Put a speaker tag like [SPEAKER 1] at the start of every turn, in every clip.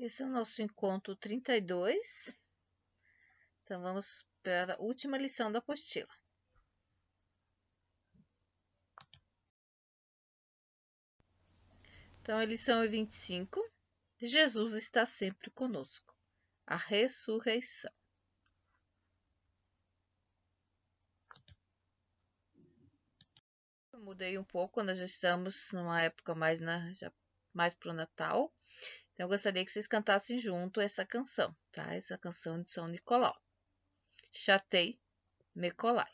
[SPEAKER 1] Esse é o nosso encontro 32. Então, vamos para a última lição da apostila. Então, a lição é 25. Jesus está sempre conosco. A ressurreição. Eu mudei um pouco, nós já estamos numa época mais para o Natal. Então, eu gostaria que vocês cantassem junto essa canção, tá? Essa canção de São Nicolau. Chatei Mecolai.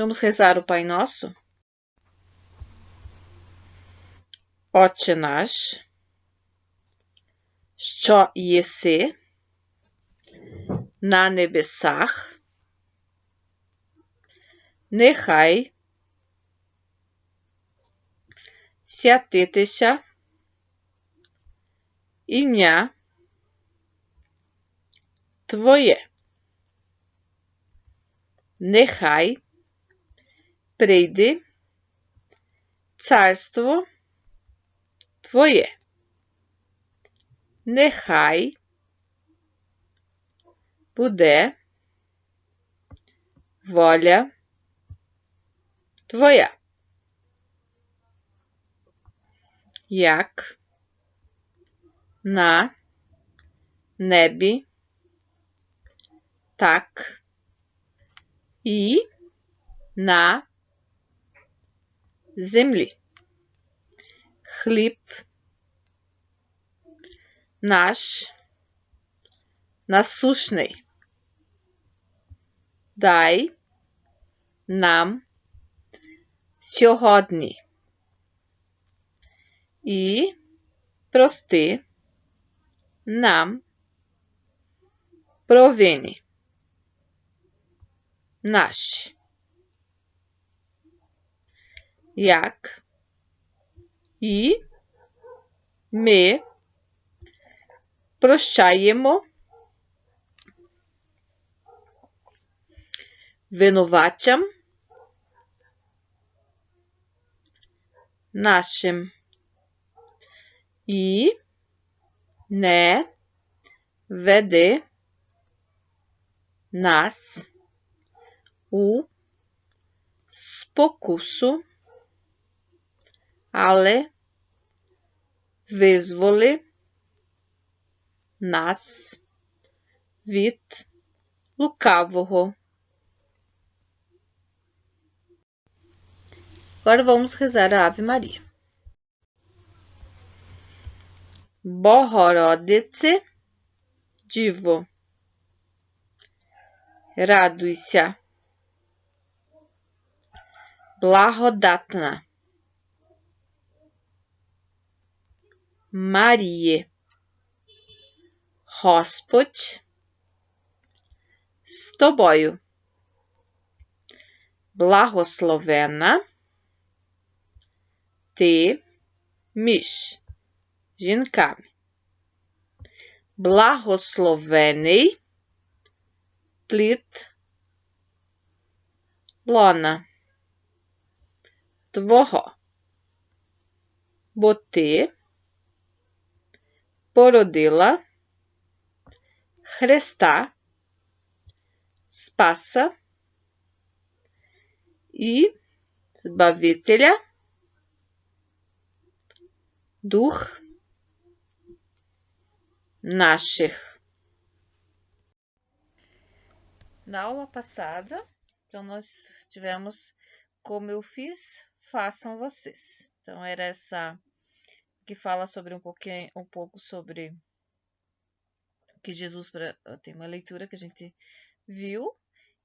[SPEAKER 1] Vamos rezar o Pai Nosso? Отче наш, що єси на небесах, нехай святитися ім'я Твоє. Нехай prejdy carstwo Twoje. Nechaj буде воля Твоя. Як на небі, так і на землі. Хліб наш насущний дай нам сьогодні і прости нам провини наші, як і ми прощаємо винуватцям нашим. І не веди нас у спокусу, але визволи нас від lukavого. Agora vamos rezar a Ave Maria. Богородице, Діво, радуйся, благодатна Маріє, Господь з тобою, благословена ти між жінками, благословений плід лона Твого, бо ти породила Христа, Спаса і Збавителя дух наших. Na aula passada, então nós tivemos como eu fiz, façam vocês. Então era essa que fala sobre um pouco sobre que Jesus tem uma leitura que a gente viu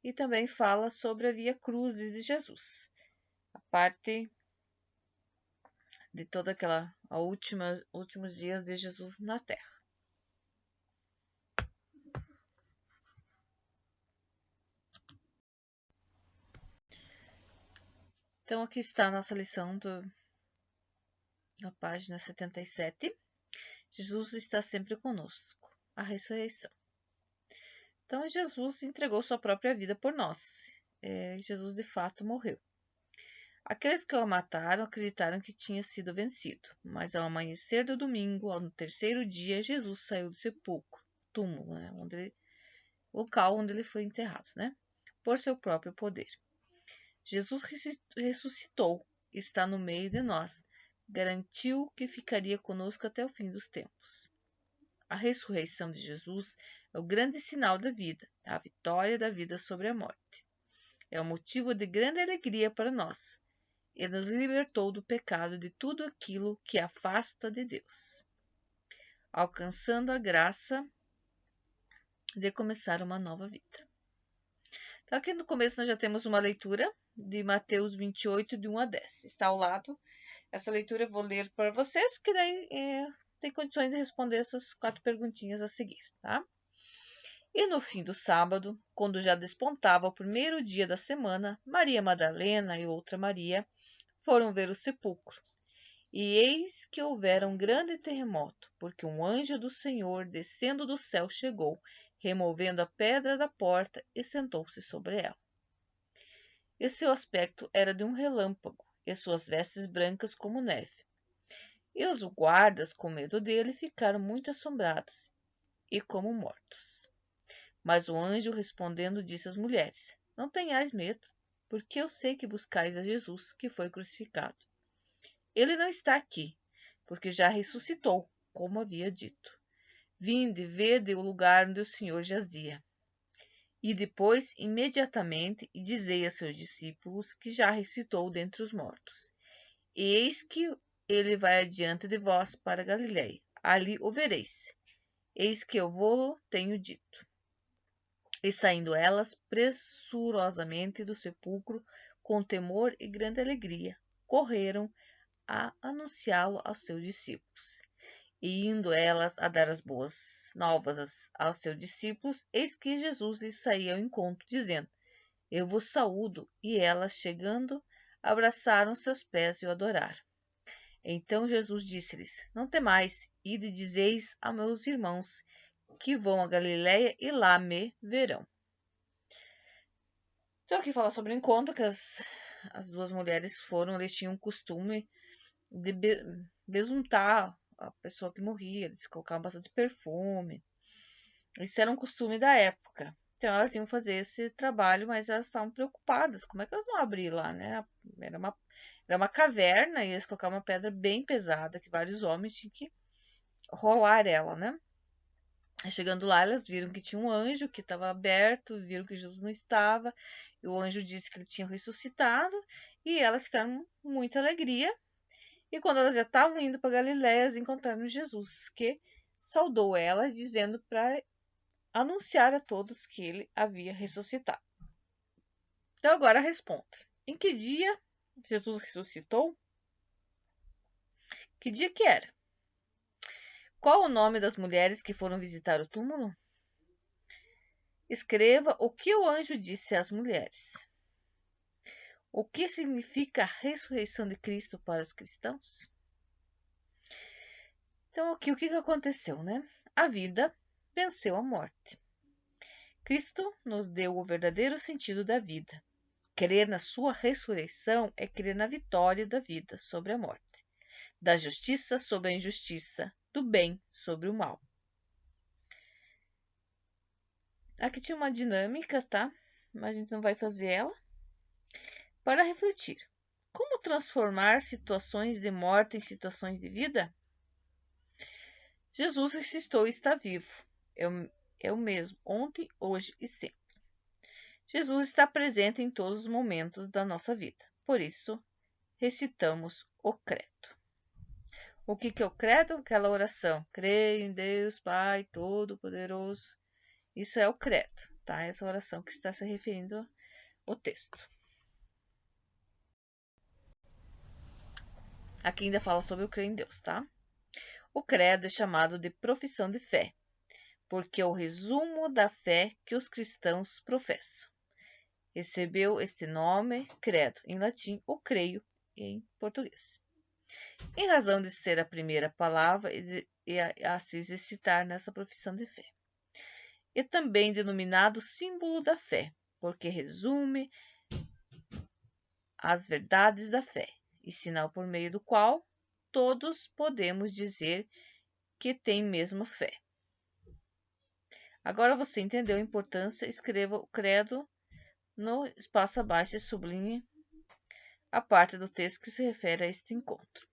[SPEAKER 1] e também fala sobre a Via Crucis de Jesus. A parte de toda aquela últimos dias de Jesus na Terra. Então, aqui está a nossa lição na página 77. Jesus está sempre conosco. A ressurreição. Então, Jesus entregou sua própria vida por nós. Jesus, de fato, morreu. Aqueles que o mataram acreditaram que tinha sido vencido. Mas, ao amanhecer do domingo, no terceiro dia, Jesus saiu do sepulcro, túmulo, né, local onde ele foi enterrado, né, por seu próprio poder. Jesus ressuscitou, está no meio de nós, garantiu que ficaria conosco até o fim dos tempos. A ressurreição de Jesus é o grande sinal da vida, é a vitória da vida sobre a morte. É um motivo de grande alegria para nós. Ele nos libertou do pecado e de tudo aquilo que afasta de Deus, alcançando a graça de começar uma nova vida. Então, aqui no começo nós já temos uma leitura de Mateus 28, de 1 a 10. Está ao lado. Essa leitura eu vou ler para vocês, que daí tem condições de responder essas 4 perguntinhas a seguir, tá? E no fim do sábado, quando já despontava o primeiro dia da semana, Maria Madalena e outra Maria foram ver o sepulcro. E eis que houvera um grande terremoto, porque um anjo do Senhor, descendo do céu, chegou, removendo a pedra da porta e sentou-se sobre ela. e seu aspecto era de um relâmpago, e suas vestes brancas como neve. E os guardas, com medo dele, ficaram muito assombrados e como mortos. Mas o anjo, respondendo, disse às mulheres: Não tenhais medo, porque eu sei que buscais a Jesus, que foi crucificado. Ele não está aqui, porque já ressuscitou, como havia dito. Vinde, vede o lugar onde o Senhor jazia. E depois, imediatamente, dizei a seus discípulos que já ressuscitou dentre os mortos. Eis que ele vai adiante de vós para Galiléia. Ali o vereis. Eis que eu vou-lo tenho dito. E saindo elas pressurosamente do sepulcro, com temor e grande alegria, correram a anunciá-lo aos seus discípulos. E indo elas a dar as boas novas aos seus discípulos, eis que Jesus lhes saía ao encontro, dizendo: Eu vos saúdo. E elas, chegando, abraçaram seus pés e o adoraram. Então Jesus disse-lhes: Não temais, ide dizeis a meus irmãos que vão a Galiléia e lá me verão. Então aqui fala sobre o encontro que as duas mulheres foram, eles tinham o costume de besuntar a pessoa que morria, eles colocavam bastante perfume. Isso era um costume da época. Então elas iam fazer esse trabalho, mas elas estavam preocupadas. Como é que elas vão abrir lá, né? Era uma caverna e eles colocavam uma pedra bem pesada que vários homens tinham que rolar ela, né? Chegando lá, elas viram que tinha um anjo que estava aberto, viram que Jesus não estava, e o anjo disse que ele tinha ressuscitado, e elas ficaram com muita alegria. E quando elas já estavam indo para Galiléia, elas encontraram Jesus, que saudou elas, dizendo para anunciar a todos que ele havia ressuscitado. Então agora responda: em que dia Jesus ressuscitou? Que dia que era? Qual o nome das mulheres que foram visitar o túmulo? Escreva o que o anjo disse às mulheres. O que significa a ressurreição de Cristo para os cristãos? Então, aqui o que aconteceu, né? A vida venceu a morte. Cristo nos deu o verdadeiro sentido da vida. Crer na sua ressurreição é crer na vitória da vida sobre a morte, da justiça sobre a injustiça, do bem sobre o mal. Aqui tinha uma dinâmica, tá? Mas a gente não vai fazer ela. Para refletir. Como transformar situações de morte em situações de vida? Jesus ressuscitou e está vivo. É o mesmo, ontem, hoje e sempre. Jesus está presente em todos os momentos da nossa vida. Por isso, recitamos o credo. O que é o credo? Aquela oração. Creio em Deus, Pai Todo-Poderoso. Isso é o credo, tá? Essa oração que está se referindo ao texto. Aqui ainda fala sobre o crer em Deus, tá? O credo é chamado de profissão de fé, porque é o resumo da fé que os cristãos professam. Recebeu este nome, credo, em latim, ou creio, em português. Em razão de ser a primeira palavra e a se exercitar nessa profissão de fé. E também denominado símbolo da fé, porque resume as verdades da fé, e sinal por meio do qual todos podemos dizer que tem mesma fé. Agora você entendeu a importância, escreva o credo no espaço abaixo e sublinhe a parte do texto que se refere a este encontro.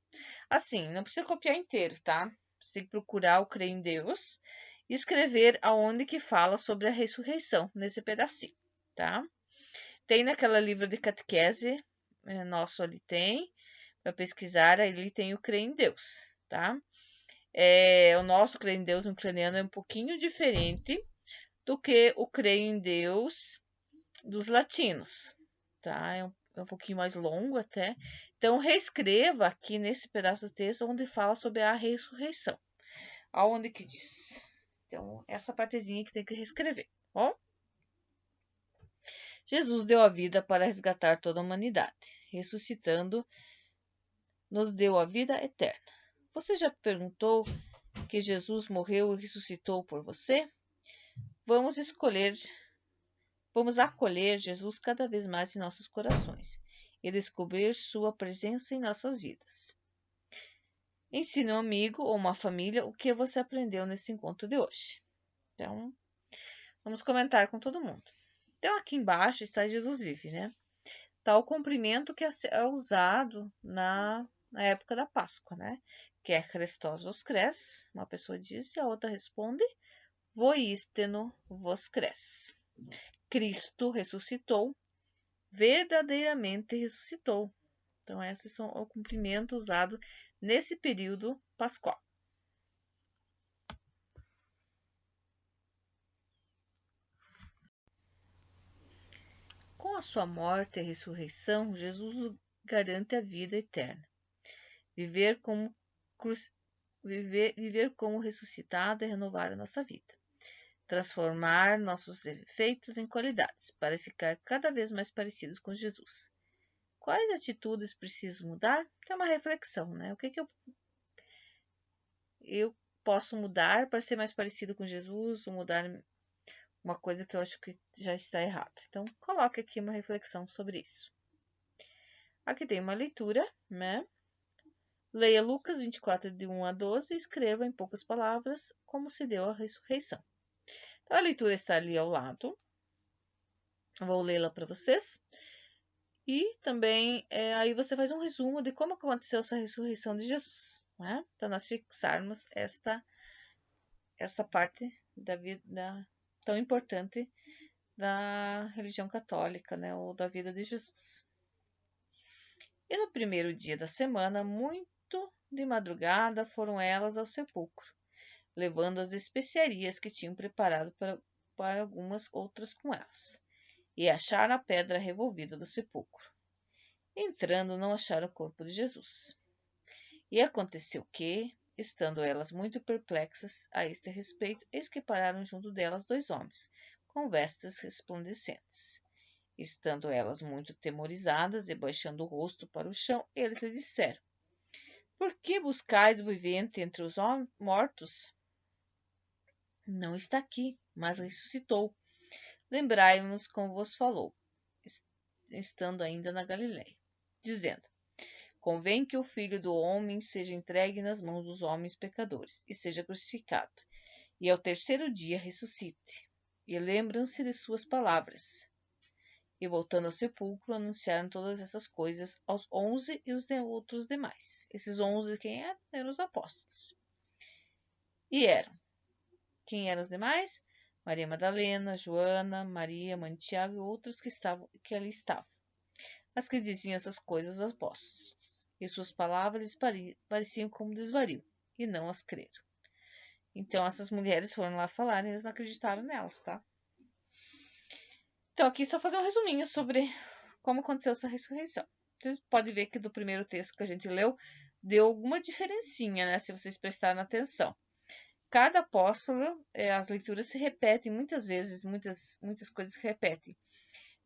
[SPEAKER 1] Assim, não precisa copiar inteiro, tá? Você tem que procurar o crer em Deus e escrever aonde que fala sobre a ressurreição, nesse pedacinho, tá? Tem naquela livro de catequese, nosso ali tem, para pesquisar, ali tem o crer em Deus, tá? O nosso crer em Deus no ucraniano é um pouquinho diferente do que o crer em Deus dos latinos, tá? É um pouquinho mais longo até. Então, reescreva aqui nesse pedaço do texto onde fala sobre a ressurreição. Aonde que diz? Então, essa partezinha que tem que reescrever, ó. Jesus deu a vida para resgatar toda a humanidade. Ressuscitando, nos deu a vida eterna. Você já perguntou que Jesus morreu e ressuscitou por você? Vamos escolher vamos acolher Jesus cada vez mais em nossos corações e descobrir sua presença em nossas vidas. Ensine um amigo ou uma família o que você aprendeu nesse encontro de hoje. Então, vamos comentar com todo mundo. Então, aqui embaixo está Jesus vive, né? Está o cumprimento que é usado na época da Páscoa, né? Que é Christos vos cres, uma pessoa diz, e a outra responde, voísteno vos cres. Cristo ressuscitou, verdadeiramente ressuscitou. Então, esses são o cumprimento usado nesse período pascual. Com a sua morte e ressurreição, Jesus garante a vida eterna. Viver como ressuscitado é renovar a nossa vida. Transformar nossos defeitos em qualidades, para ficar cada vez mais parecidos com Jesus. Quais atitudes preciso mudar? É uma reflexão, né? O que eu posso mudar para ser mais parecido com Jesus, ou mudar uma coisa que eu acho que já está errada. Então, coloque aqui uma reflexão sobre isso. Aqui tem uma leitura, né? Leia Lucas 24, de 1 a 12 e escreva em poucas palavras como se deu a ressurreição. Então, a leitura está ali ao lado. Eu vou lê-la para vocês. E também aí você faz um resumo de como aconteceu essa ressurreição de Jesus, né? Para nós fixarmos esta parte da vida tão importante da religião católica, né? Ou da vida de Jesus. E no primeiro dia da semana, muito de madrugada, foram elas ao sepulcro, levando as especiarias que tinham preparado para algumas outras com elas. E acharam a pedra revolvida do sepulcro. Entrando, não acharam o corpo de Jesus. E aconteceu que, estando elas muito perplexas a este respeito, eis que pararam junto delas 2 homens, com vestes resplandecentes. Estando elas muito temorizadas e baixando o rosto para o chão, eles lhe disseram: Por que buscais o vivente entre os mortos? Não está aqui, mas ressuscitou. Lembrai-vos como vos falou, estando ainda na Galiléia, dizendo: Convém que o Filho do Homem seja entregue nas mãos dos homens pecadores e seja crucificado, e ao terceiro dia ressuscite. E lembram-se de suas palavras. E voltando ao sepulcro, anunciaram todas essas coisas aos 11 e os outros demais. Esses 11 quem eram? Eram os apóstolos. E eram. Quem eram os demais? Maria Madalena, Joana, Maria, mãe de Tiago e outros que ali estavam. As que diziam essas coisas aos apóstolos. E suas palavras pareciam como desvario, e não as creram. Então essas mulheres foram lá falar e eles não acreditaram nelas, tá? Então aqui só fazer um resuminho sobre como aconteceu essa ressurreição. Vocês podem ver que do primeiro texto que a gente leu, deu alguma diferencinha, né? Se vocês prestarem atenção. Cada apóstolo, as leituras se repetem muitas vezes, muitas coisas se repetem.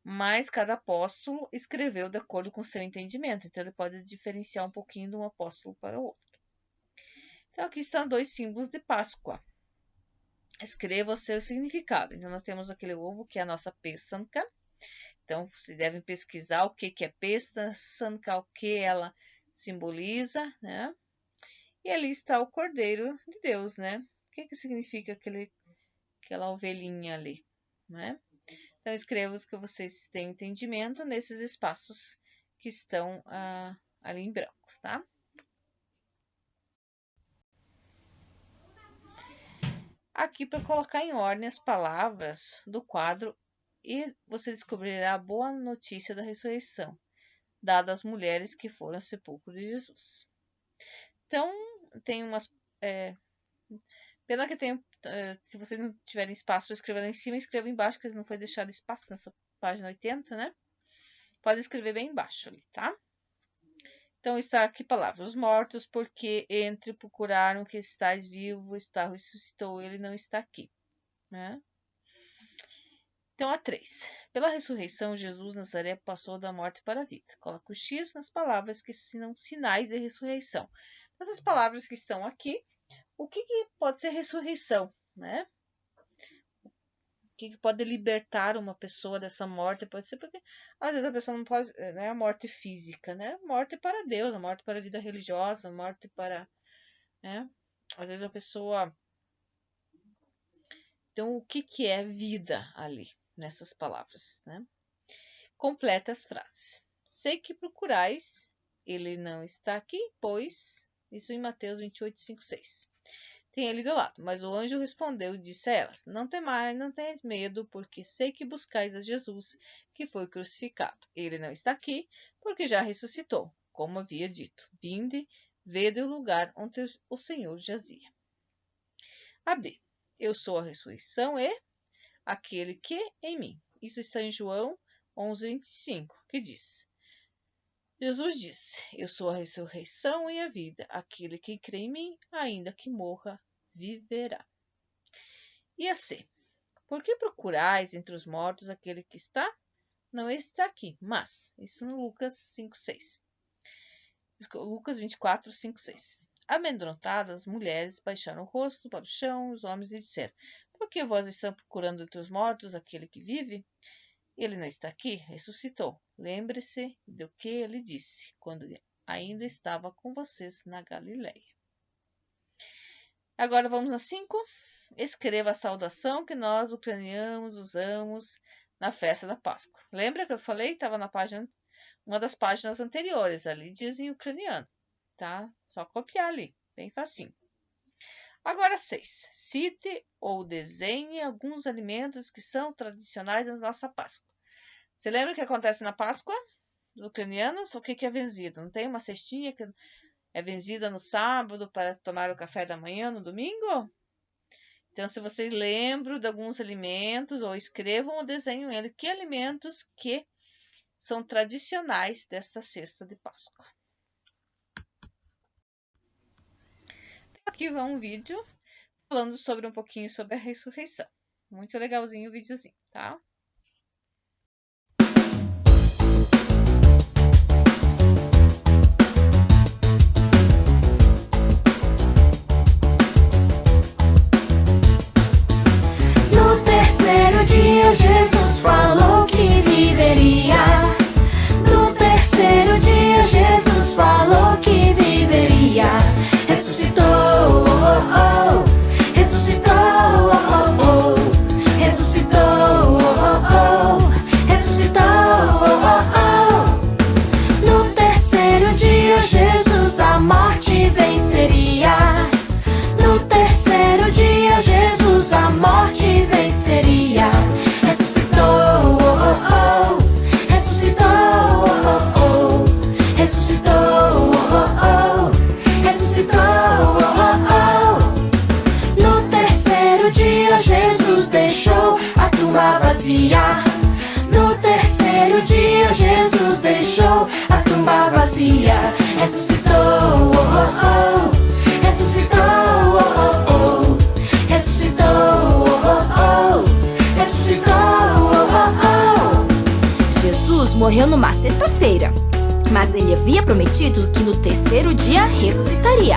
[SPEAKER 1] Mas cada apóstolo escreveu de acordo com o seu entendimento. Então ele pode diferenciar um pouquinho de um apóstolo para o outro. Então aqui estão 2 símbolos de Páscoa. Escreva o seu significado. Então nós temos aquele ovo que é a nossa peçanca. Então, vocês devem pesquisar o que é peçanca, o que ela simboliza, né? E ali está o Cordeiro de Deus, né? O que significa aquela ovelhinha ali, né? Então, escreva os que vocês têm entendimento nesses espaços que estão ali em branco, tá? Aqui para colocar em ordem as palavras do quadro e você descobrirá a boa notícia da ressurreição, dada às mulheres que foram ao sepulcro de Jesus. Então, tem umas. Pena que tem. Se vocês não tiverem espaço para escrever lá em cima, escreva embaixo, que não foi deixado espaço nessa página 80, né? Pode escrever bem embaixo ali, tá? Então, está aqui palavras: os mortos, porque entre procuraram que estáis vivo, está ressuscitou, ele não está aqui, né? Então, a 3. Pela ressurreição, Jesus Nazaré passou da morte para a vida. Coloca o X nas palavras que são sinais de ressurreição. Essas palavras que estão aqui, o que pode ser ressurreição, né? que pode libertar uma pessoa dessa morte? Pode ser porque às vezes a pessoa não pode, né, a morte física, né? Morte para Deus, a morte para a vida religiosa, a morte para, né? Às vezes a pessoa. Então, o que é vida ali nessas palavras, né? Completa as frases. Sei que procurais, ele não está aqui, pois isso em Mateus 28, 5, 6. Tem ele do lado, mas o anjo respondeu e disse a elas: Não temais, não tenhas medo, porque sei que buscais a Jesus, que foi crucificado. Ele não está aqui, porque já ressuscitou, como havia dito. Vinde, vede o lugar onde o Senhor jazia. A B. Eu sou a ressurreição e aquele que em mim. Isso está em João 11:25, que diz: Jesus disse: Eu sou a ressurreição e a vida. Aquele que crê em mim, ainda que morra, viverá. E a C. Por que procurais entre os mortos aquele que está? Não está aqui, mas. Isso no Lucas 5:6. Lucas 24, 5, 6. Amedrontadas, as mulheres baixaram o rosto para o chão, os homens lhe disseram: Por que vós estão procurando entre os mortos aquele que vive? Ele não está aqui, ressuscitou. Lembre-se do que ele disse, quando ainda estava com vocês na Galileia. Agora vamos a 5. Escreva a saudação que nós, ucranianos, usamos na festa da Páscoa. Lembra que eu falei? Estava na página, uma das páginas anteriores. Ali diz em ucraniano, tá? Só copiar ali, bem facinho. Agora 6. Cite ou desenhe alguns alimentos que são tradicionais na nossa Páscoa. Você lembra o que acontece na Páscoa dos ucranianos? O que é venzido? Não tem uma cestinha que é venzida no sábado para tomar o café da manhã no domingo? Então, se vocês lembram de alguns alimentos, ou escrevam ou desenhem ele, que alimentos que são tradicionais desta cesta de Páscoa. Então, aqui vai um vídeo falando sobre um pouquinho sobre a ressurreição. Muito legalzinho o videozinho, tá?
[SPEAKER 2] No terceiro dia, Jesus falou que viveria. No terceiro dia, Jesus falou que viveria. Ressuscitou, oh, oh, oh. Ressuscitou, oh, oh, oh. Ressuscitou, oh, oh. Ressuscitou, oh, oh. No terceiro dia, Jesus a morte venceria. No terceiro dia, Jesus a morte venceria. Ressuscitou, oh, oh, oh. Ressuscitou, oh, oh. Ressuscitou, oh, oh. Ressuscitou, oh, oh. No terceiro dia, Jesus deixou a tumba vazia. No terceiro dia, Jesus deixou a tumba vazia. Ressuscitou, oh, oh. Ressuscitou, oh, oh. Ressuscitou, oh, oh. Ressuscitou, oh, oh. Jesus morreu numa sexta-feira, mas ele havia prometido que no terceiro dia ressuscitaria.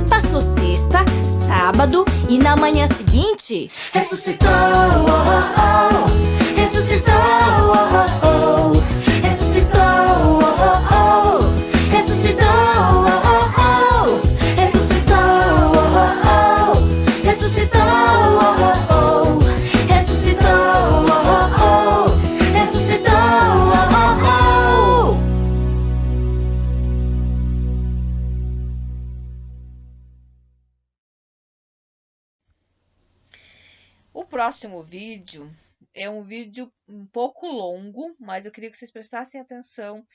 [SPEAKER 2] Passou sexta, sábado e na manhã seguinte ressuscitou, oh, oh. Ressuscitou, oh, oh. Ressuscitou, oh, oh. Ressuscitou, oh, oh. Ressuscitou, oh, oh. Ressuscitou, oh, oh. Ressuscitou, oh, oh. Ressuscitou, oh, oh.
[SPEAKER 1] O próximo vídeo é um vídeo um pouco longo, mas eu queria que vocês prestassem atenção,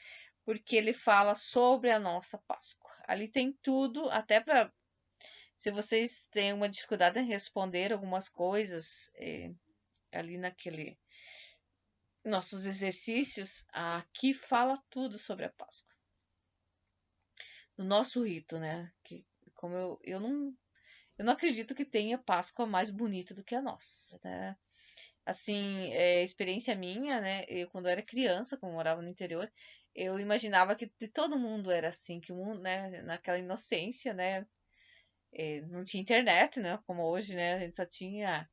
[SPEAKER 1] porque ele fala sobre a nossa Páscoa. Ali tem tudo, até para se vocês têm uma dificuldade em responder algumas coisas ali naquele nossos exercícios, aqui fala tudo sobre a Páscoa. No nosso rito, né? Que como eu não acredito que tenha Páscoa mais bonita do que a nossa, né? Assim, experiência minha, né? Eu, quando eu era criança, como eu morava no interior, eu imaginava que todo mundo era assim, que o mundo, né? Naquela inocência, né? Não tinha internet, né? Como hoje, né? A gente só tinha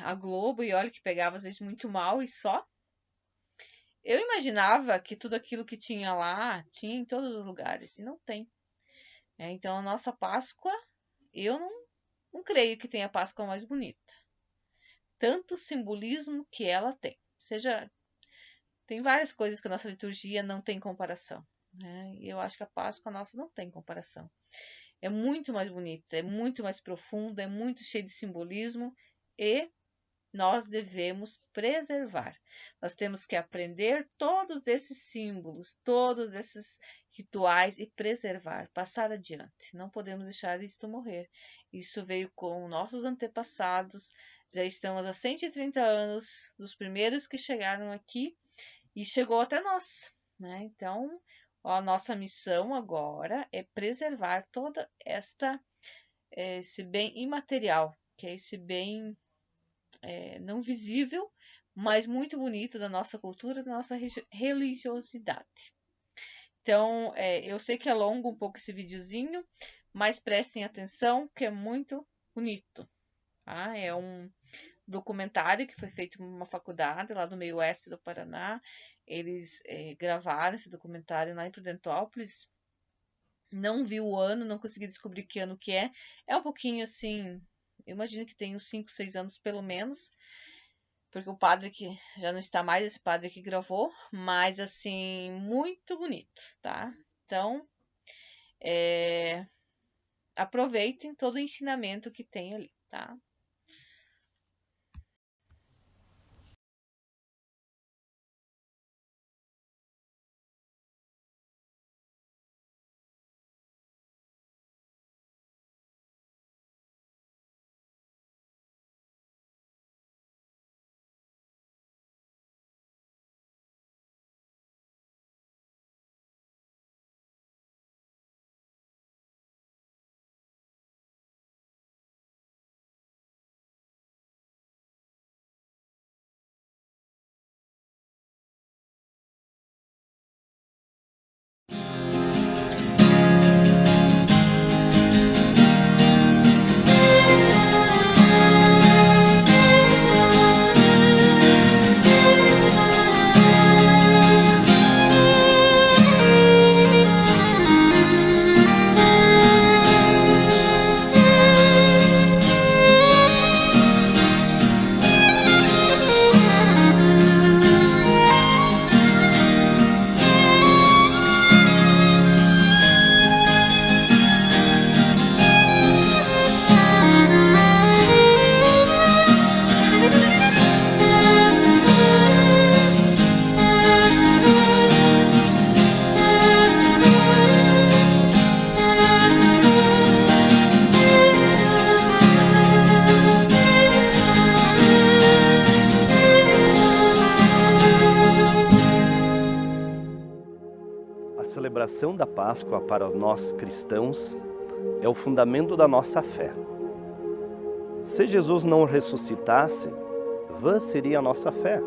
[SPEAKER 1] a Globo e olha que pegava às vezes muito mal e só. Eu imaginava que tudo aquilo que tinha lá tinha em todos os lugares e não tem. Então a nossa Páscoa, eu não creio que tenha a Páscoa mais bonita. Tanto simbolismo que ela tem. Tem várias coisas que a nossa liturgia não tem comparação. E eu acho que a Páscoa nossa não tem comparação. É muito mais bonita, é muito mais profunda, é muito cheia de simbolismo e nós devemos preservar. Nós temos que aprender todos esses símbolos, todos esses rituais e preservar, passar adiante. Não podemos deixar isto morrer. Isso veio com nossos antepassados, já estamos há 130 anos dos primeiros que chegaram aqui e chegou até nós, Então, a nossa missão agora é preservar toda esse bem imaterial, que é esse bem não visível, mas muito bonito da nossa cultura, da nossa religiosidade. Então, eu sei que é longo um pouco esse videozinho, mas prestem atenção que é muito bonito. É um documentário que foi feito em uma faculdade lá do meio oeste do Paraná. Eles gravaram esse documentário lá em Prudentópolis. Não vi o ano, não consegui descobrir que ano que é. É um pouquinho assim, eu imagino que tem uns 5, 6 anos pelo menos, porque o padre que já não está mais, esse padre que gravou, mas assim, muito bonito, tá? Então, aproveitem todo o ensinamento que tem ali, tá?
[SPEAKER 3] A celebração da Páscoa para nós cristãos é o fundamento da nossa fé. Se Jesus não ressuscitasse, vã seria a nossa fé.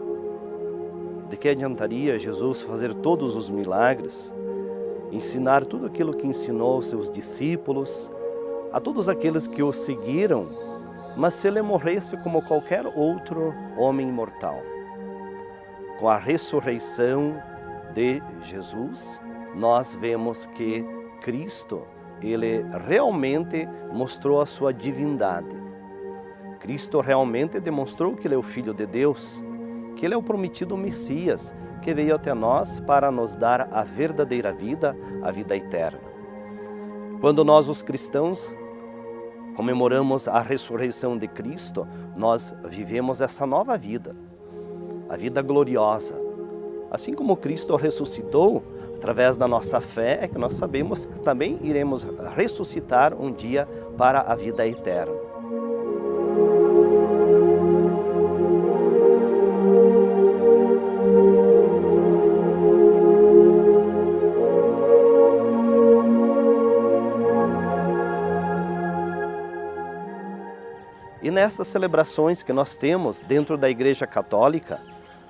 [SPEAKER 3] De que adiantaria Jesus fazer todos os milagres, ensinar tudo aquilo que ensinou aos seus discípulos, a todos aqueles que o seguiram, mas se ele morresse como qualquer outro homem mortal? Com a ressurreição de Jesus, nós vemos que Cristo, ele realmente mostrou a sua divindade. Cristo realmente demonstrou que ele é o Filho de Deus, que ele é o prometido Messias, que veio até nós para nos dar a verdadeira vida, a vida eterna. Quando nós, os cristãos, comemoramos a ressurreição de Cristo, nós vivemos essa nova vida, a vida gloriosa. Assim como Cristo ressuscitou, através da nossa fé, é que nós sabemos que também iremos ressuscitar um dia para a vida eterna. E nessas celebrações que nós temos dentro da Igreja Católica,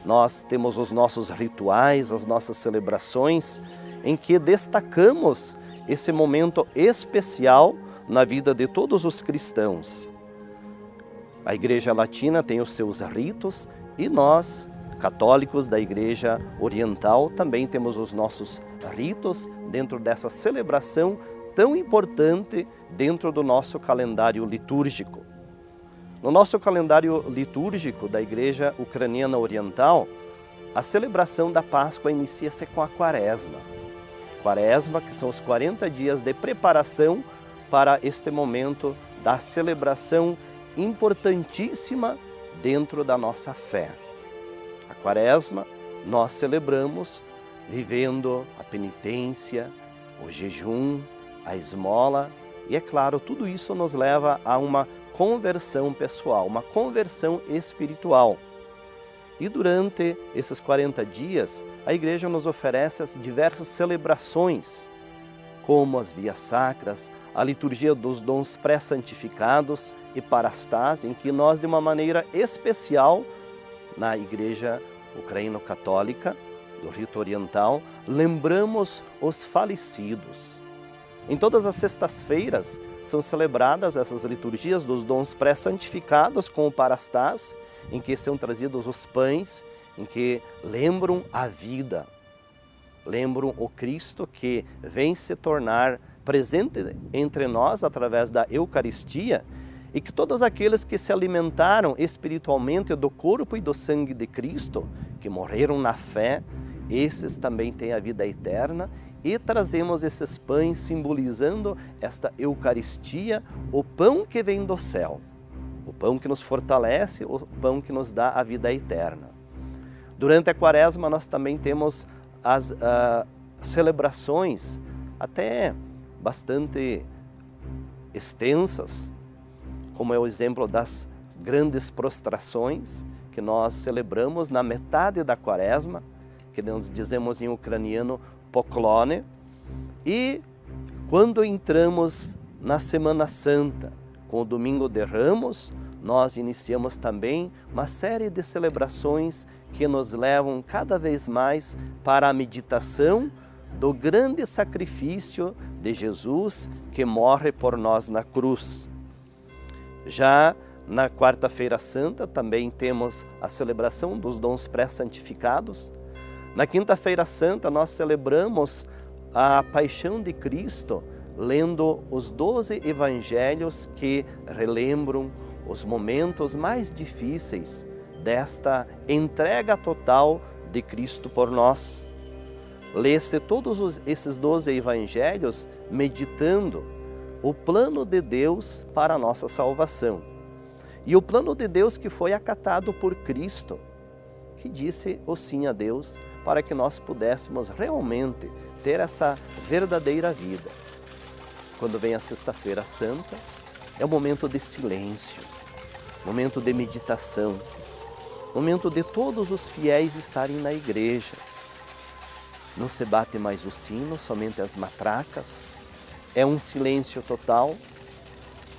[SPEAKER 3] nós temos os nossos rituais, as nossas celebrações, em que destacamos esse momento especial na vida de todos os cristãos. A Igreja Latina tem os seus ritos e nós, católicos da Igreja Oriental, também temos os nossos ritos dentro dessa celebração tão importante dentro do nosso calendário litúrgico. No nosso calendário litúrgico da Igreja Ucraniana Oriental, a celebração da Páscoa inicia-se com a Quaresma. Quaresma, que são os 40 dias de preparação para este momento da celebração importantíssima dentro da nossa fé. A Quaresma nós celebramos vivendo a penitência, o jejum, a esmola e, é claro, tudo isso nos leva a uma conversão pessoal, uma conversão espiritual. E durante esses 40 dias, a Igreja nos oferece as diversas celebrações, como as vias sacras, a liturgia dos dons pré-santificados e parastás, em que nós, de uma maneira especial, na Igreja Ucraíno-Católica, do rito oriental, lembramos os falecidos. Em todas as sextas-feiras são celebradas essas liturgias dos dons pré-santificados com o parastás, em que são trazidos os pães, em que lembram a vida, lembram o Cristo que vem se tornar presente entre nós através da Eucaristia e que todos aqueles que se alimentaram espiritualmente do corpo e do sangue de Cristo, que morreram na fé, esses também têm a vida eterna e trazemos esses pães simbolizando esta Eucaristia, o pão que vem do céu, o pão que nos fortalece, o pão que nos dá a vida eterna. Durante a Quaresma nós também temos as celebrações até bastante extensas, como é o exemplo das grandes prostrações que nós celebramos na metade da Quaresma, que nós dizemos em ucraniano poklone, e quando entramos na Semana Santa, com o Domingo de Ramos, nós iniciamos também uma série de celebrações que nos levam cada vez mais para a meditação do grande sacrifício de Jesus que morre por nós na cruz. Já na Quarta-feira Santa também temos a celebração dos dons pré-santificados. Na Quinta-feira Santa nós celebramos a Paixão de Cristo, lendo os 12 evangelhos que relembram os momentos mais difíceis desta entrega total de Cristo por nós. Lê-se todos esses 12 evangelhos meditando o plano de Deus para a nossa salvação. E o plano de Deus que foi acatado por Cristo, que disse o sim a Deus para que nós pudéssemos realmente ter essa verdadeira vida. Quando vem a Sexta-feira Santa, é um momento de silêncio, momento de meditação, momento de todos os fiéis estarem na igreja. Não se bate mais o sino, somente as matracas. É um silêncio total.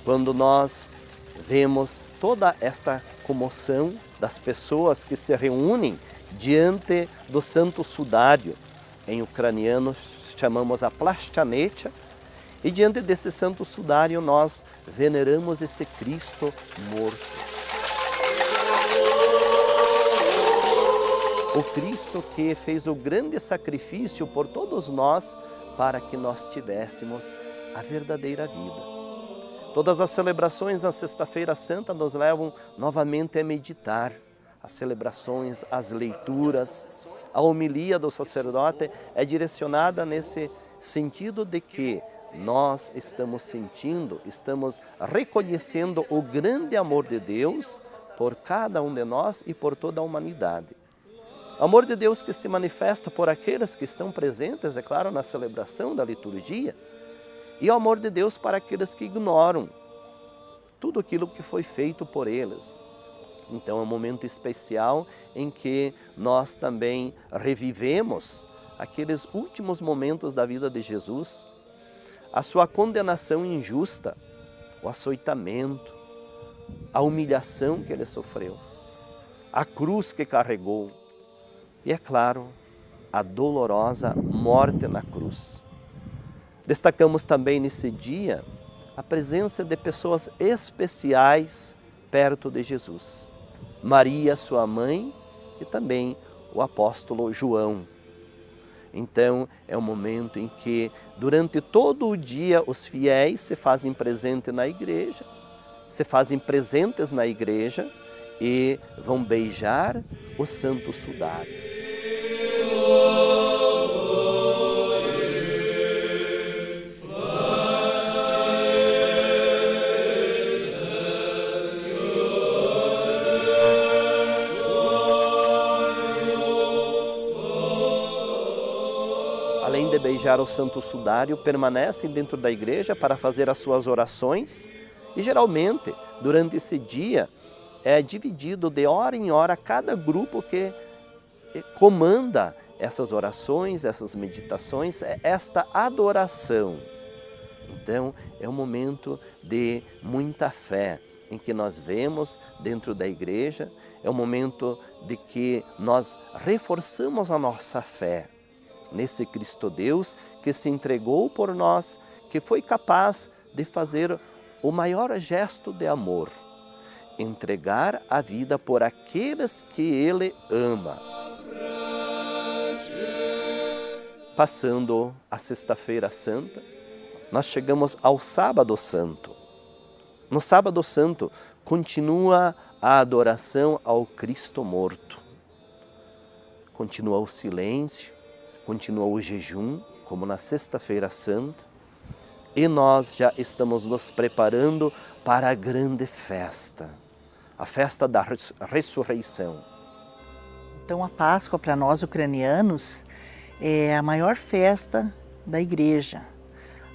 [SPEAKER 3] Quando nós vemos toda esta comoção das pessoas que se reúnem diante do Santo Sudário, em ucraniano chamamos a Plashchanetia, e diante desse Santo Sudário nós veneramos esse Cristo morto. O Cristo que fez o grande sacrifício por todos nós para que nós tivéssemos a verdadeira vida. Todas as celebrações da Sexta-feira Santa nos levam novamente a meditar. As celebrações, as leituras, a homilia do sacerdote é direcionada nesse sentido de que nós estamos sentindo, estamos reconhecendo o grande amor de Deus por cada um de nós e por toda a humanidade. Amor de Deus que se manifesta por aqueles que estão presentes, é claro, na celebração da liturgia, e o amor de Deus para aqueles que ignoram tudo aquilo que foi feito por eles. Então é um momento especial em que nós também revivemos aqueles últimos momentos da vida de Jesus, a sua condenação injusta, o açoitamento, a humilhação que ele sofreu, a cruz que carregou e, é claro, a dolorosa morte na cruz. Destacamos também nesse dia a presença de pessoas especiais perto de Jesus. Maria, sua mãe, e também o apóstolo João. Então, é um momento em que, durante todo o dia, os fiéis se fazem presentes na igreja, e vão beijar o Santo Sudário. Além de beijar o Santo Sudário, permanecem dentro da igreja para fazer as suas orações e, geralmente, durante esse dia, é dividido de hora em hora cada grupo que comanda essas orações, essas meditações, esta adoração. Então, é um momento de muita fé, em que nós vemos dentro da igreja, é um momento de que nós reforçamos a nossa fé nesse Cristo Deus que se entregou por nós, que foi capaz de fazer o maior gesto de amor, entregar a vida por aqueles que Ele ama. Passando a Sexta-feira Santa, nós chegamos ao Sábado Santo. No Sábado Santo, continua a adoração ao Cristo morto. Continua o silêncio, continua o jejum, como na Sexta-feira Santa, e nós já estamos nos preparando para a grande festa, a festa da ressurreição.
[SPEAKER 4] Então a Páscoa para nós ucranianos é a maior festa da igreja.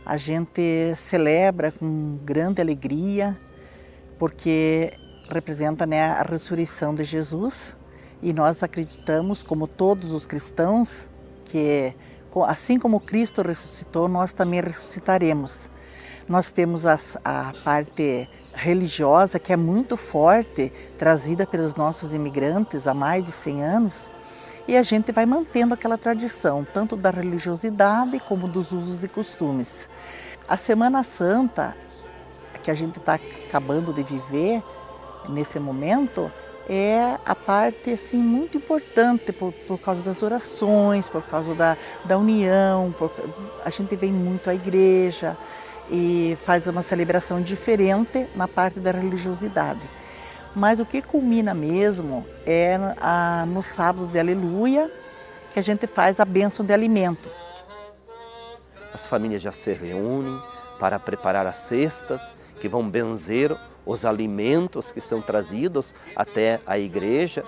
[SPEAKER 4] A gente celebra com grande alegria, porque representa, né, a ressurreição de Jesus, e nós acreditamos, como todos os cristãos, que assim como Cristo ressuscitou, nós também ressuscitaremos. Nós temos a parte religiosa, que é muito forte, trazida pelos nossos imigrantes há mais de 100 anos, e a gente vai mantendo aquela tradição, tanto da religiosidade como dos usos e costumes. A Semana Santa, que a gente está acabando de viver nesse momento, é a parte assim, muito importante por causa das orações, por causa da união. A gente vem muito à igreja e faz uma celebração diferente na parte da religiosidade. Mas o que culmina mesmo é no sábado de Aleluia, que a gente faz a bênção de alimentos.
[SPEAKER 3] As famílias já se reúnem para preparar as cestas que vão benzer os alimentos que são trazidos até a igreja,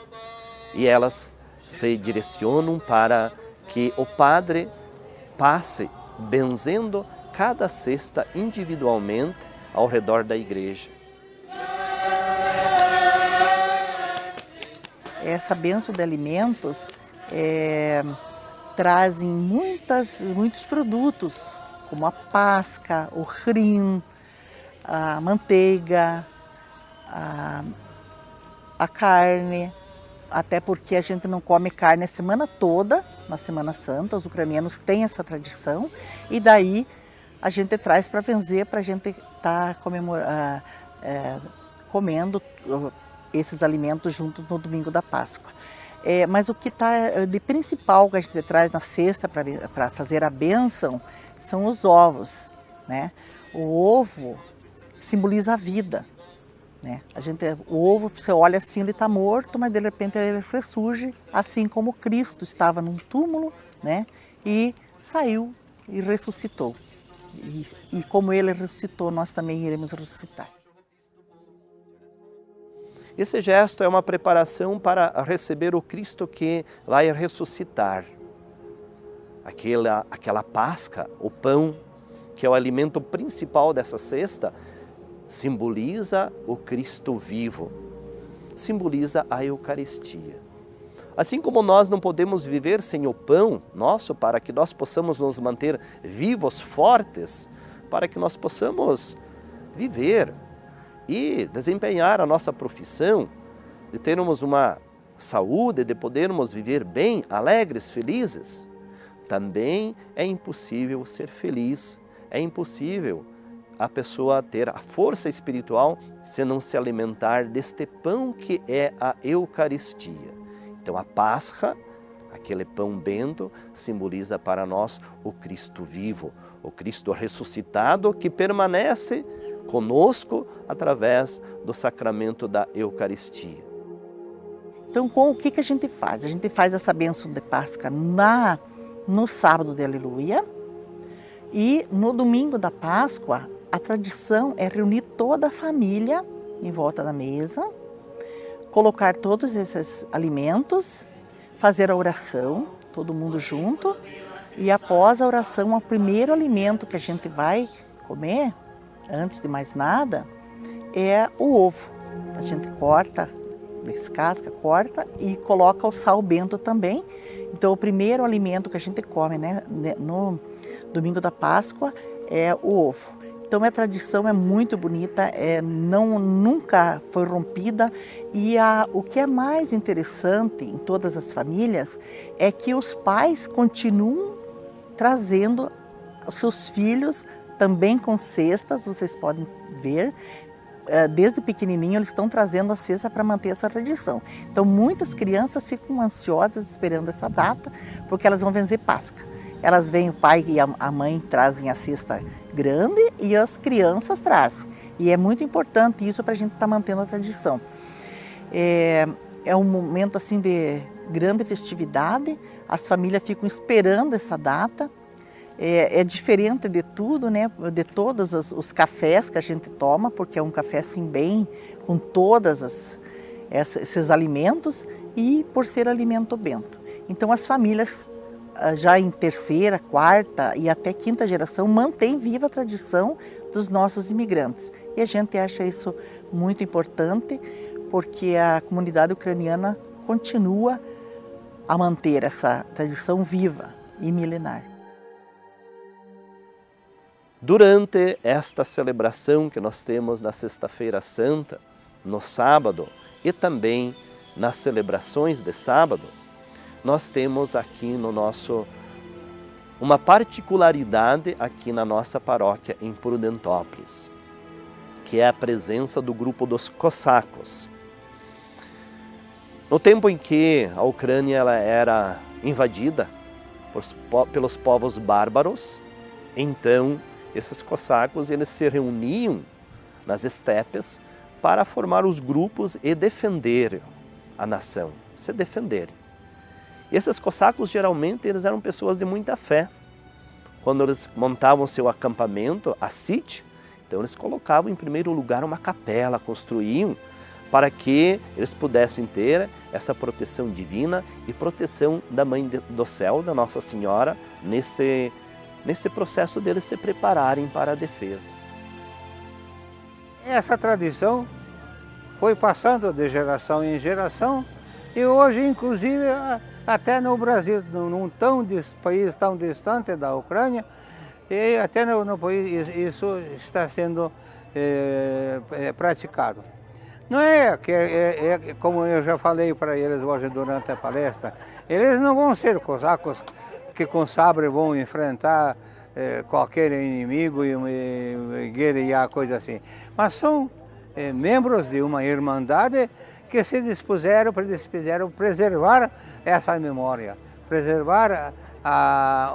[SPEAKER 3] e elas se direcionam para que o padre passe benzendo cada cesta individualmente ao redor da igreja.
[SPEAKER 4] Essa bênção de alimentos trazem muitos produtos, como a pasca, o rim, a manteiga, a carne, até porque a gente não come carne a semana toda, na Semana Santa, os ucranianos têm essa tradição, e daí a gente traz para benzer, para a gente estar comendo esses alimentos juntos no domingo da Páscoa. Mas o que está de principal que a gente traz na cesta para fazer a bênção são os ovos, né? O ovo simboliza a vida, né? O ovo, você olha assim, ele está morto, mas de repente ele ressurge, assim como Cristo estava num túmulo, né? E saiu e ressuscitou. E como ele ressuscitou, nós também iremos ressuscitar.
[SPEAKER 3] Esse gesto é uma preparação para receber o Cristo que vai ressuscitar. Aquela pasca, o pão, que é o alimento principal dessa cesta, simboliza o Cristo vivo, simboliza a Eucaristia. Assim como nós não podemos viver sem o pão nosso, para que nós possamos nos manter vivos, fortes, para que nós possamos viver e desempenhar a nossa profissão, de termos uma saúde, de podermos viver bem, alegres, felizes, também é impossível ser feliz, é impossível a pessoa ter a força espiritual se não se alimentar deste pão que é a Eucaristia. Então a Páscoa, aquele pão bento, simboliza para nós o Cristo vivo, o Cristo ressuscitado que permanece conosco através do sacramento da Eucaristia.
[SPEAKER 4] Então, o que a gente faz? A gente faz essa bênção de Páscoa no sábado de Aleluia, e no domingo da Páscoa, a tradição é reunir toda a família em volta da mesa, colocar todos esses alimentos, fazer a oração, todo mundo junto, e após a oração, o primeiro alimento que a gente vai comer, antes de mais nada, é o ovo. A gente corta, descasca, corta e coloca o sal bento também. Então, o primeiro alimento que a gente come, né, no domingo da Páscoa é o ovo. Então, a tradição é muito bonita, nunca foi rompida. E o que é mais interessante em todas as famílias é que os pais continuam trazendo os seus filhos também com cestas, vocês podem ver. Desde pequenininho eles estão trazendo a cesta para manter essa tradição. Então muitas crianças ficam ansiosas esperando essa data, porque elas vão vencer Páscoa. Elas vêm, o pai e a mãe trazem a cesta grande e as crianças trazem. E é muito importante isso para a gente estar mantendo a tradição. É um momento assim de grande festividade, as famílias ficam esperando essa data. É diferente de tudo, né? De todos os cafés que a gente toma, porque é um café assim bem com todos esses alimentos e por ser alimento bento. Então as famílias já em terceira, quarta e até quinta geração mantêm viva a tradição dos nossos imigrantes. E a gente acha isso muito importante porque a comunidade ucraniana continua a manter essa tradição viva e milenar.
[SPEAKER 3] Durante esta celebração que nós temos na Sexta-feira Santa, no sábado e também nas celebrações de sábado, nós temos aqui uma particularidade aqui na nossa paróquia em Prudentópolis, que é a presença do grupo dos cossacos. No tempo em que a Ucrânia ela era invadida pelos povos bárbaros, então esses cossacos eles se reuniam nas estepes para formar os grupos e defender a nação, se defenderem. E esses cossacos geralmente eles eram pessoas de muita fé. Quando eles montavam seu acampamento, a sítio, então eles colocavam em primeiro lugar uma capela, construíam para que eles pudessem ter essa proteção divina e proteção da Mãe do Céu, da Nossa Senhora, nesse processo deles se prepararem para a defesa.
[SPEAKER 5] Essa tradição foi passando de geração em geração e hoje, inclusive, até no Brasil, num país tão distante da Ucrânia, e até no país isso está sendo praticado. Não é que como eu já falei para eles hoje durante a palestra, eles não vão ser cosacos que com sabre vão enfrentar qualquer inimigo e guerrear, coisa assim. Mas são membros de uma irmandade que se dispuseram preservar essa memória, preservar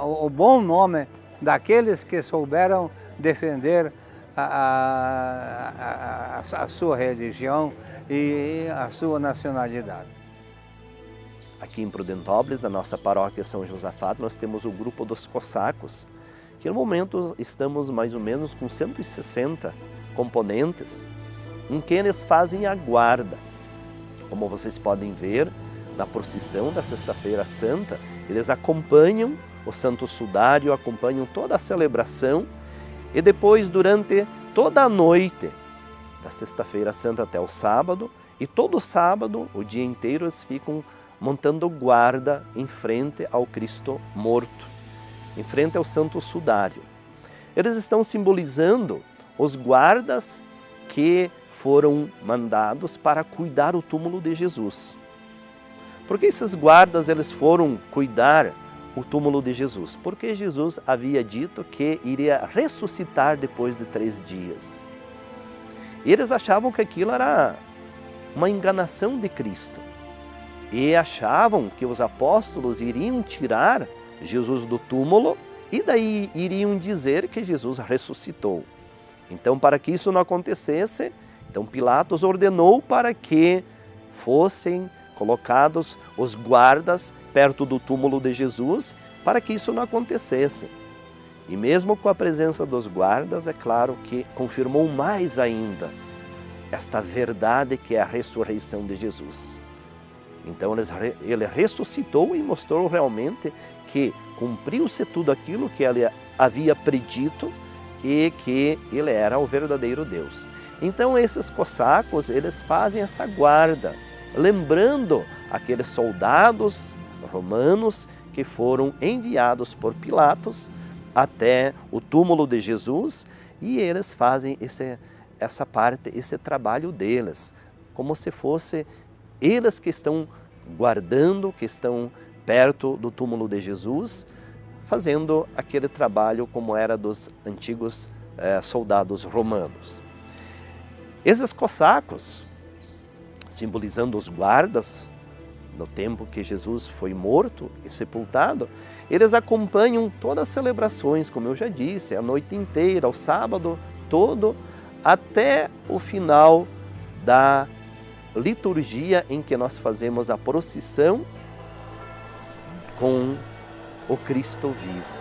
[SPEAKER 5] o bom nome daqueles que souberam defender a sua religião e a sua nacionalidade.
[SPEAKER 3] Aqui em Prudentópolis, na nossa paróquia São Josafato, nós temos o grupo dos cossacos, que no momento estamos mais ou menos com 160 componentes, em que eles fazem a guarda. Como vocês podem ver, na procissão da Sexta-feira Santa, eles acompanham o Santo Sudário, acompanham toda a celebração e depois, durante toda a noite da Sexta-feira Santa até o sábado, e todo sábado, o dia inteiro, eles ficam montando guarda em frente ao Cristo morto, em frente ao Santo Sudário. Eles estão simbolizando os guardas que foram mandados para cuidar o túmulo de Jesus. Porque esses guardas eles foram cuidar o túmulo de Jesus, porque Jesus havia dito que iria ressuscitar depois de 3 dias. E eles achavam que aquilo era uma enganação de Cristo. E achavam que os apóstolos iriam tirar Jesus do túmulo e daí iriam dizer que Jesus ressuscitou. Então, para que isso não acontecesse, então Pilatos ordenou para que fossem colocados os guardas perto do túmulo de Jesus, para que isso não acontecesse. E mesmo com a presença dos guardas, é claro que confirmou mais ainda esta verdade que é a ressurreição de Jesus. Então ele ressuscitou e mostrou realmente que cumpriu-se tudo aquilo que ele havia predito e que ele era o verdadeiro Deus. Então esses cossacos, eles fazem essa guarda, lembrando aqueles soldados romanos que foram enviados por Pilatos até o túmulo de Jesus, e eles fazem essa parte, esse trabalho deles, como se fosse eles que estão guardando, que estão perto do túmulo de Jesus, fazendo aquele trabalho como era dos antigos soldados romanos. Esses cossacos, simbolizando os guardas, no tempo que Jesus foi morto e sepultado, eles acompanham todas as celebrações, como eu já disse, a noite inteira, o sábado todo, até o final da liturgia em que nós fazemos a procissão com o Cristo vivo.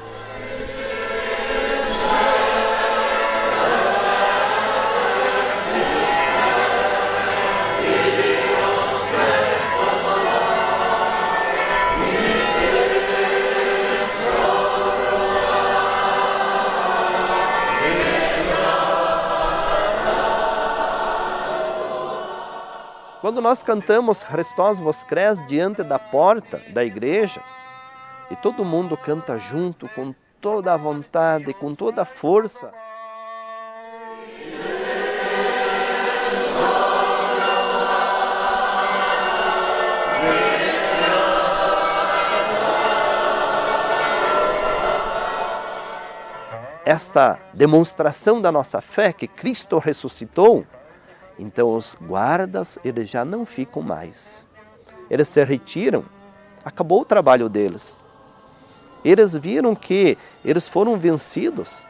[SPEAKER 3] Quando nós cantamos Christos vos cres diante da porta da igreja, e todo mundo canta junto com toda a vontade, com toda a força, esta demonstração da nossa fé que Cristo ressuscitou, então os guardas, eles já não ficam mais. Eles se retiram, acabou o trabalho deles. Eles viram que eles foram vencidos,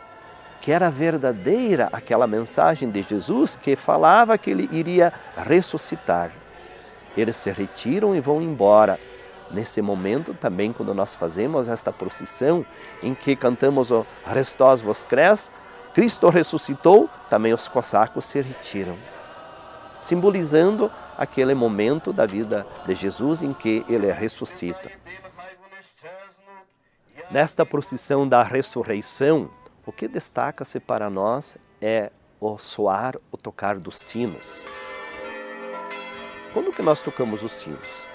[SPEAKER 3] que era verdadeira aquela mensagem de Jesus que falava que ele iria ressuscitar. Eles se retiram e vão embora. Nesse momento também, quando nós fazemos esta procissão, em que cantamos o Christos vos cres, Cristo ressuscitou, também os cossacos se retiram, simbolizando aquele momento da vida de Jesus em que ele ressuscita. Nesta procissão da ressurreição, o que destaca-se para nós é o soar, o tocar dos sinos. Quando que nós tocamos os sinos?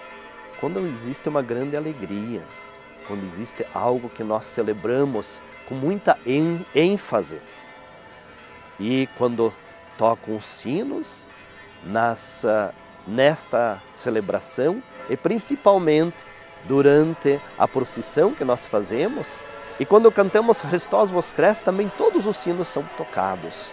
[SPEAKER 3] Quando existe uma grande alegria, quando existe algo que nós celebramos com muita ênfase. E quando tocam os sinos, nesta celebração, e principalmente durante a procissão que nós fazemos, e quando cantamos Christos vos cres, também todos os sinos são tocados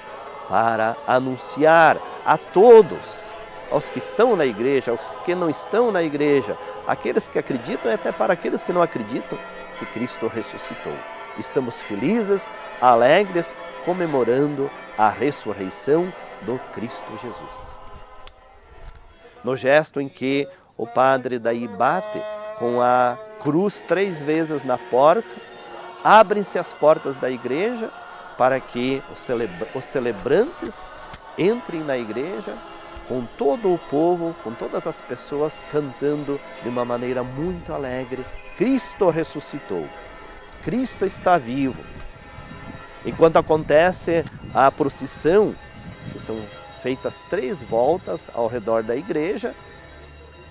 [SPEAKER 3] para anunciar a todos, aos que estão na igreja, aos que não estão na igreja, aqueles que acreditam e até para aqueles que não acreditam, que Cristo ressuscitou. Estamos felizes, alegres, comemorando a ressurreição do Cristo Jesus. No gesto em que o padre daí bate com a cruz 3 vezes na porta, abrem-se as portas da igreja para que os celebrantes entrem na igreja com todo o povo, com todas as pessoas cantando de uma maneira muito alegre: Cristo ressuscitou, Cristo está vivo. Enquanto acontece a procissão, que são feitas 3 voltas ao redor da igreja,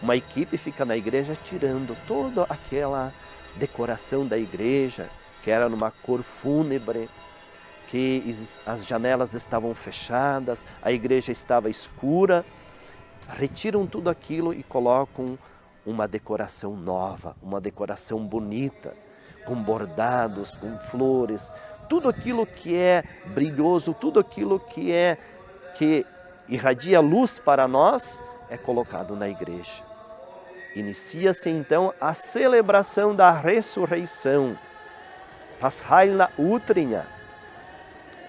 [SPEAKER 3] uma equipe fica na igreja tirando toda aquela decoração da igreja, que era numa cor fúnebre, que as janelas estavam fechadas, a igreja estava escura. Retiram tudo aquilo e colocam uma decoração nova, uma decoração bonita, com bordados, com flores, tudo aquilo que é brilhoso, tudo aquilo que irradia luz para nós, é colocado na igreja. Inicia-se então a celebração da ressurreição, Paschailna Utrinha,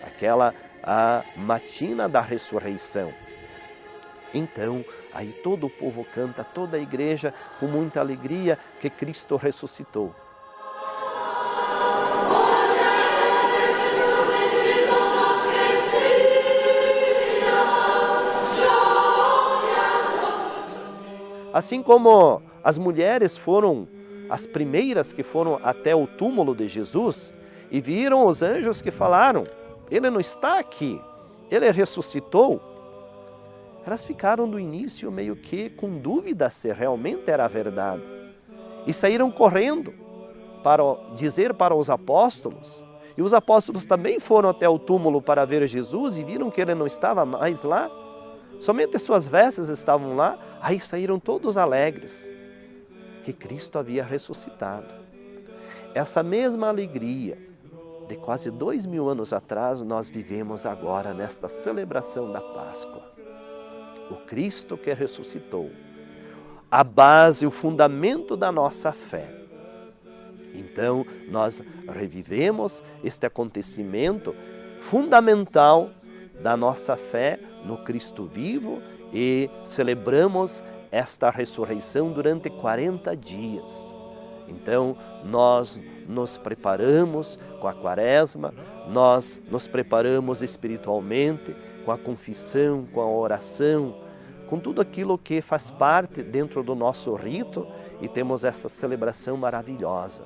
[SPEAKER 3] aquela a matina da ressurreição. Então, aí todo o povo canta, toda a igreja com muita alegria que Cristo ressuscitou. Assim como as mulheres foram as primeiras que foram até o túmulo de Jesus e viram os anjos que falaram, ele não está aqui, ele ressuscitou. Elas ficaram do início meio que com dúvida se realmente era verdade. E saíram correndo para dizer para os apóstolos. E os apóstolos também foram até o túmulo para ver Jesus e viram que ele não estava mais lá. Somente suas vestes estavam lá, aí saíram todos alegres, que Cristo havia ressuscitado. Essa mesma alegria de quase 2000 anos atrás, nós vivemos agora nesta celebração da Páscoa. O Cristo que ressuscitou, a base, o fundamento da nossa fé. Então, nós revivemos este acontecimento fundamental da nossa fé no Cristo vivo e celebramos esta ressurreição durante 40 dias. Então, nós nos preparamos com a quaresma, nós nos preparamos espiritualmente com a confissão, com a oração, com tudo aquilo que faz parte dentro do nosso rito e temos essa celebração maravilhosa.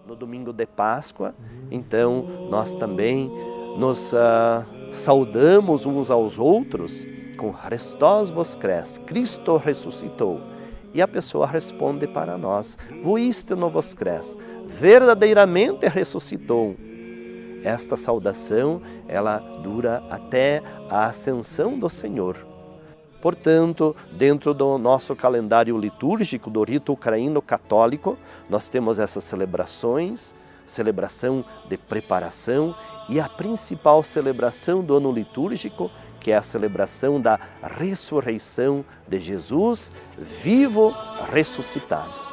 [SPEAKER 3] No domingo de Páscoa, então, nós também nos saudamos uns aos outros com Christos voskres, Cristo ressuscitou. E a pessoa responde para nós, voistino voskres, verdadeiramente ressuscitou. Esta saudação, ela dura até a ascensão do Senhor. Portanto, dentro do nosso calendário litúrgico do rito ucraíno católico, nós temos essas celebrações, celebração de preparação e a principal celebração do ano litúrgico, que é a celebração da ressurreição de Jesus, vivo, ressuscitado.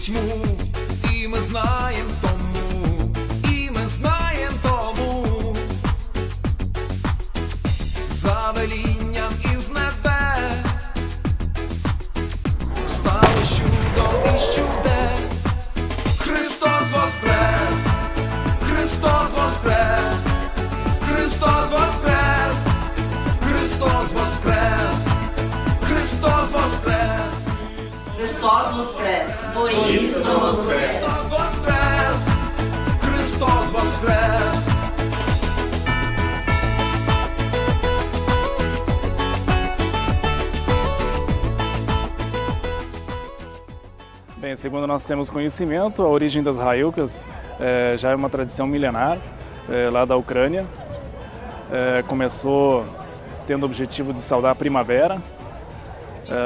[SPEAKER 6] І ми знаєм тому, за велінням із небес стало чудом із чудес. Христос воскрес, Христос воскрес, Христос воскрес, Христос воскрес, Христос воскрес.
[SPEAKER 7] Христос воскрес, воістину воскрес.
[SPEAKER 6] Христос воскрес, Христос воскрес.
[SPEAKER 8] Bem, segundo nós temos conhecimento, a origem das Railkas já é uma tradição milenar lá da Ucrânia. Começou tendo o objetivo de saudar a primavera,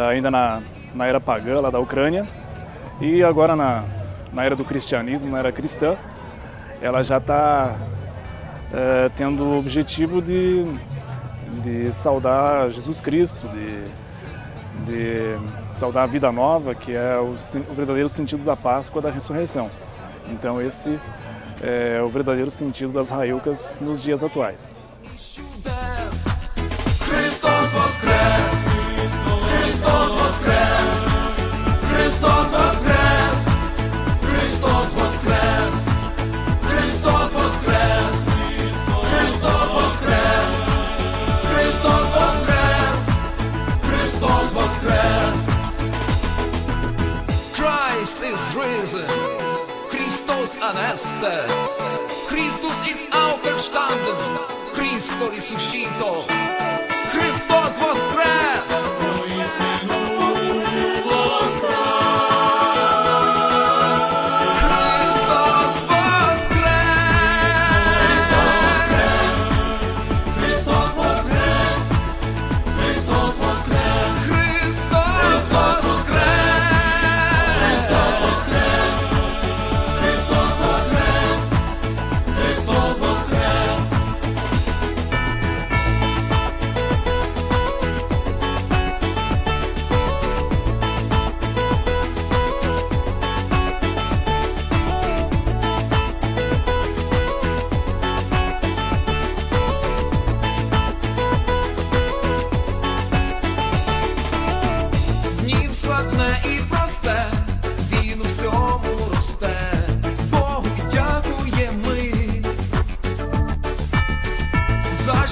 [SPEAKER 8] ainda na era pagã lá da Ucrânia, e agora na era do cristianismo, na era cristã, ela já está tendo o objetivo de saudar Jesus Cristo, de saudar a vida nova, que é o verdadeiro sentido da Páscoa, da ressurreição. Então esse é o verdadeiro sentido das Railkas nos dias atuais.
[SPEAKER 6] Христос воскрес, Христос воскрес, Христос воскрес, Христос воскрес, Христос воскрес, Христос воскрес, Христос воскрес, Христос воскрес. is risen. Christus aneste. Christus ist auferstanden. Christus resuscitó. Christus voskres.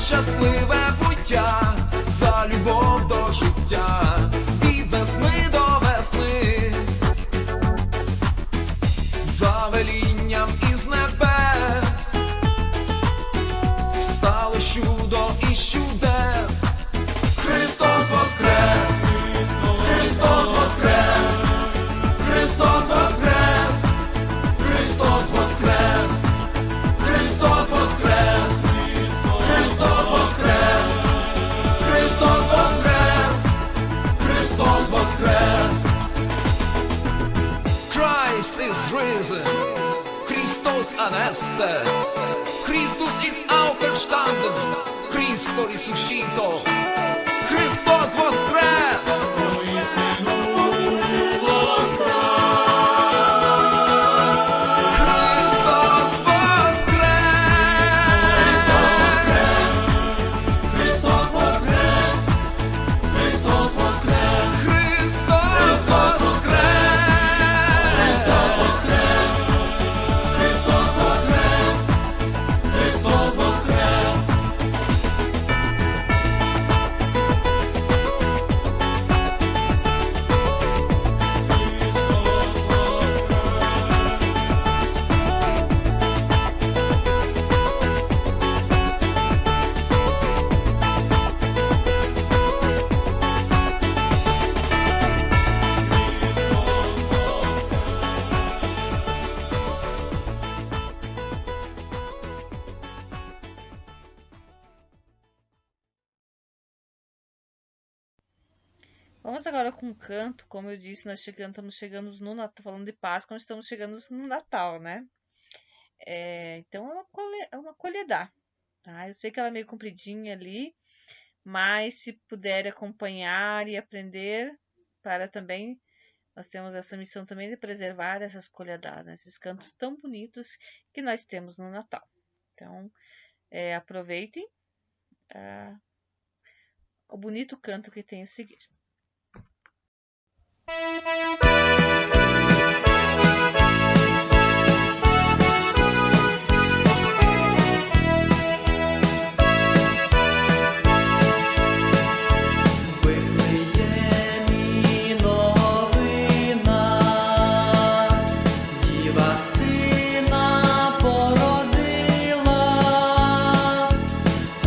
[SPEAKER 6] Щасливе буття, за любов до життя, від весни до весни, за велінням із небес, стало чудо із чудес. Христос воскрес! Христос воскрес! Христос воскрес! Христос воскрес! Христос воскрес! Христос воскрес! Христос воскрес! Христос воскрес! Christ is risen! Christus aneste! Christus ist auferstanden! Christus resuscitó! Христос воскрес!
[SPEAKER 1] Vamos agora com um canto, como eu disse, nós estamos chegando no Natal, falando de Páscoa, nós estamos chegando no Natal, né? Então é uma colheita, tá? Eu sei que ela é meio compridinha ali, mas se puder acompanhar e aprender, para também, nós temos essa missão também de preservar essas colhedas, né? Esses cantos tão bonitos que nós temos no Natal. Então, aproveitem o bonito canto que tem a seguir.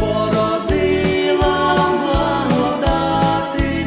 [SPEAKER 2] Породила благодати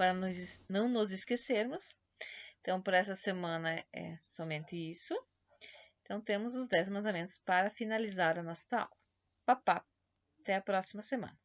[SPEAKER 1] para não nos esquecermos. Então, por essa semana é somente isso. Então, temos os 10 mandamentos para finalizar a nossa aula. Papá, até a próxima semana.